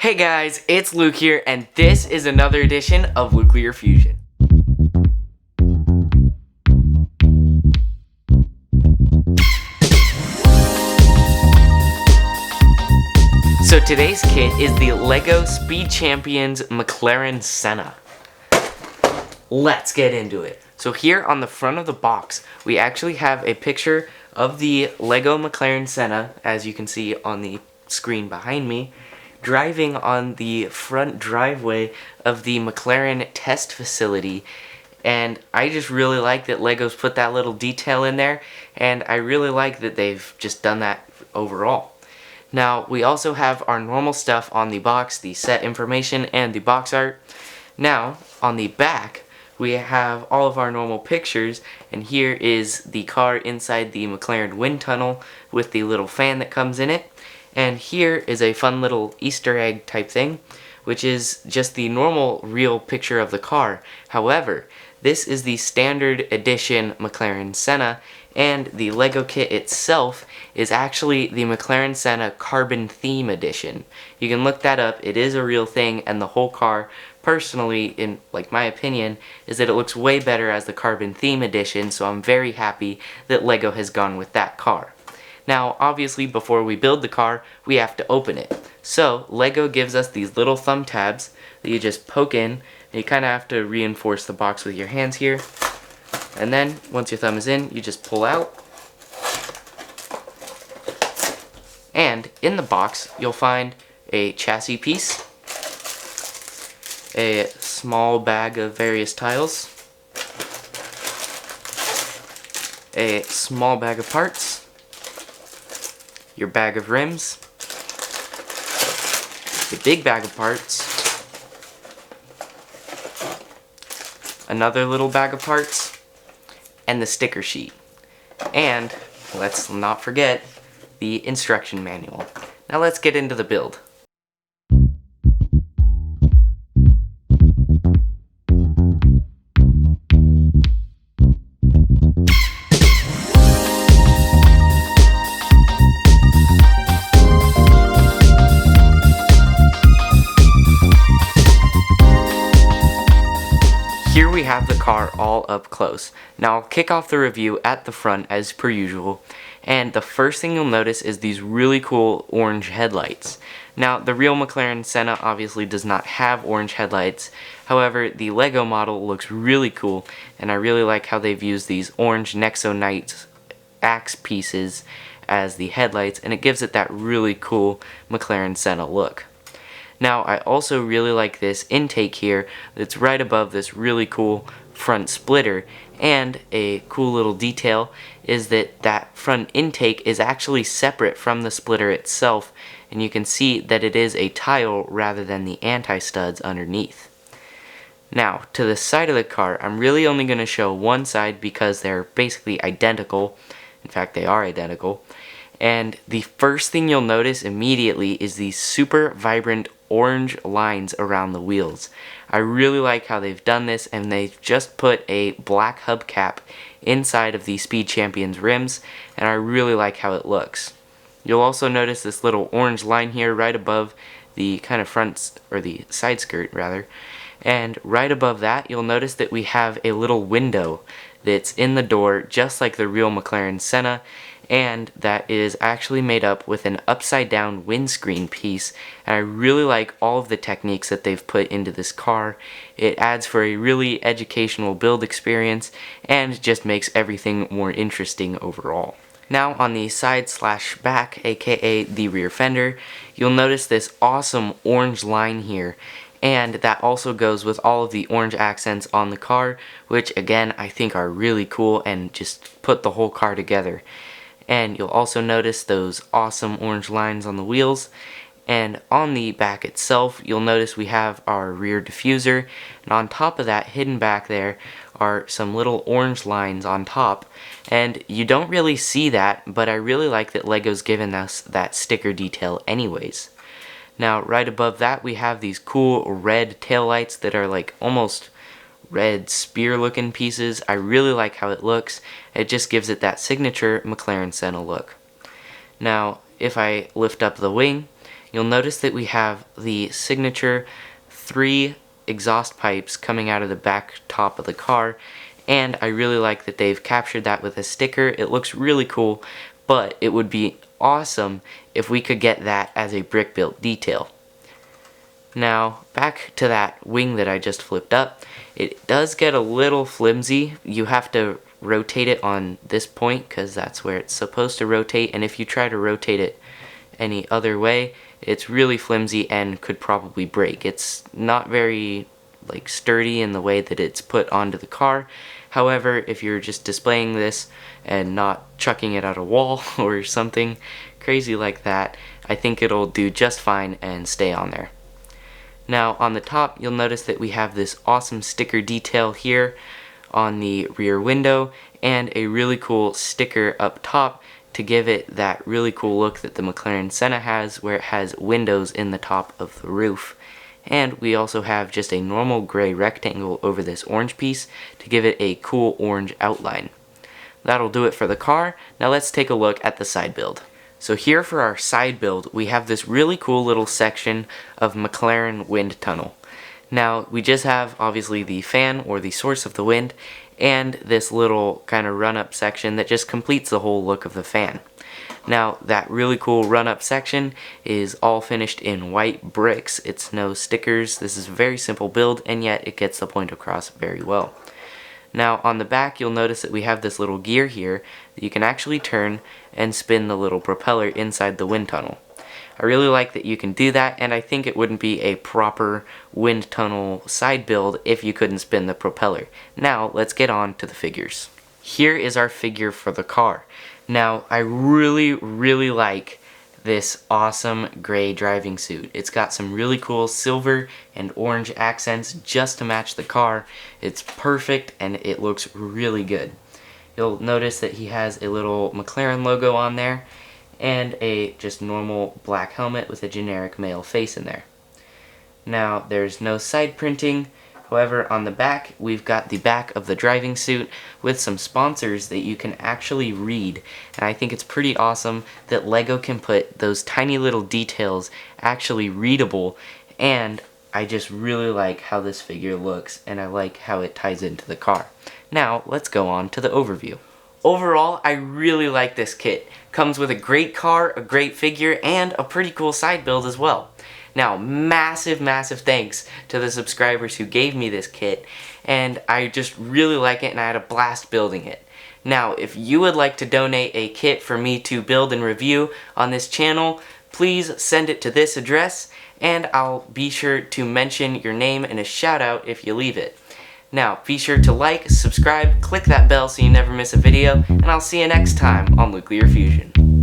Hey guys, it's Luke here, and this is another edition of LuclearFusion. So today's kit is the LEGO Speed Champions McLaren Senna. Let's get into it. So here on the front of the box, we actually have a picture of the LEGO McLaren Senna, as you can see on the screen behind me, driving on the front driveway of the McLaren test facility. And I just really like that LEGO's put that little detail in there, and I really like that they've just done that overall. Now, we also have our normal stuff on the box, the set information and the box art. Now, on the back, we have all of our normal pictures, and here is the car inside the McLaren wind tunnel with the little fan that comes in it. And here is a fun little Easter egg type thing, which is just the normal real picture of the car. However, this is the standard edition McLaren Senna, and the LEGO kit itself is actually the McLaren Senna Carbon Theme Edition. You can look that up, it is a real thing, and the whole car, personally, in like my opinion, is that it looks way better as the Carbon Theme Edition, so I'm very happy that LEGO has gone with that car. Now, obviously, before we build the car, we have to open it. So, LEGO gives us these little thumb tabs that you just poke in, and you kind of have to reinforce the box with your hands here. And then, once your thumb is in, you just pull out. And in the box, you'll find a chassis piece, a small bag of various tiles, a small bag of parts, your bag of rims, a big bag of parts, another little bag of parts, and the sticker sheet. And let's not forget the instruction manual. Now let's get into the build. Here we have the car all up close. Now I'll kick off the review at the front as per usual, and the first thing you'll notice is these really cool orange headlights. Now the real McLaren Senna obviously does not have orange headlights, however the LEGO model looks really cool, and I really like how they've used these orange Nexonite axe pieces as the headlights, and it gives it that really cool McLaren Senna look. Now, I also really like this intake here that's right above this really cool front splitter, and a cool little detail is that that front intake is actually separate from the splitter itself, and you can see that it is a tile rather than the anti-studs underneath. Now, to the side of the car, I'm really only going to show one side because they're basically identical. In fact, they are identical. And the first thing you'll notice immediately is these super vibrant orange lines around the wheels. I really like how they've done this, and they've just put a black hubcap inside of the Speed Champions rims, and I really like how it looks. You'll also notice this little orange line here right above the kind of front, or the side skirt rather, and right above that you'll notice that we have a little window that's in the door just like the real McLaren Senna, and that is actually made up with an upside down windscreen piece, and I really like all of the techniques that they've put into this car. It adds for a really educational build experience and just makes everything more interesting overall. Now on the side slash back, aka the rear fender, you'll notice this awesome orange line here, and that also goes with all of the orange accents on the car, which again I think are really cool and just put the whole car together. And you'll also notice those awesome orange lines on the wheels, and on the back itself you'll notice we have our rear diffuser, and on top of that, hidden back there, are some little orange lines on top, and you don't really see that, but I really like that LEGO's given us that sticker detail anyways. Now right above that we have these cool red taillights that are like almost red spear looking pieces. I really like how it looks. It just gives it that signature McLaren Senna look. Now if I lift up the wing, you'll notice that we have the signature 3 exhaust pipes coming out of the back top of the car, and I really like that they've captured that with a sticker. It looks really cool, but it would be awesome if we could get that as a brick built detail. Now, back to that wing that I just flipped up. It does get a little flimsy. You have to rotate it on this point because that's where it's supposed to rotate, and if you try to rotate it any other way, it's really flimsy and could probably break. It's not very sturdy in the way that it's put onto the car. However, if you're just displaying this and not chucking it at a wall or something crazy like that, I think it'll do just fine and stay on there. Now on the top, you'll notice that we have this awesome sticker detail here on the rear window and a really cool sticker up top to give it that really cool look that the McLaren Senna has, where it has windows in the top of the roof. And we also have just a normal gray rectangle over this orange piece to give it a cool orange outline. That'll do it for the car. Now let's take a look at the side build. So here for our side build, we have this really cool little section of McLaren wind tunnel. Now we just have obviously the fan or the source of the wind and this little kind of run-up section that just completes the whole look of the fan. Now that really cool run-up section is all finished in white bricks. It's no stickers. This is a very simple build, and yet it gets the point across very well. Now on the back, you'll notice that we have this little gear here that you can actually turn and spin the little propeller inside the wind tunnel. I really like that you can do that, and I think it wouldn't be a proper wind tunnel side build if you couldn't spin the propeller. Now let's get on to the figures. Here is our figure for the car. Now I really like this awesome gray driving suit. It's got some really cool silver and orange accents just to match the car. It's perfect and it looks really good. You'll notice that he has a little McLaren logo on there and a just normal black helmet with a generic male face in there. Now there's no side printing. However, on the back, we've got the back of the driving suit with some sponsors that you can actually read. And I think it's pretty awesome that LEGO can put those tiny little details actually readable. And I just really like how this figure looks, and I like how it ties into the car. Now, let's go on to the overview. Overall, I really like this kit. Comes with a great car, a great figure, and a pretty cool side build as well. Now, massive thanks to the subscribers who gave me this kit, and I just really like it and I had a blast building it. Now, if you would like to donate a kit for me to build and review on this channel, please send it to this address, and I'll be sure to mention your name and a shout out if you leave it. Now, be sure to like, subscribe, click that bell so you never miss a video, and I'll see you next time on LuclearFusion.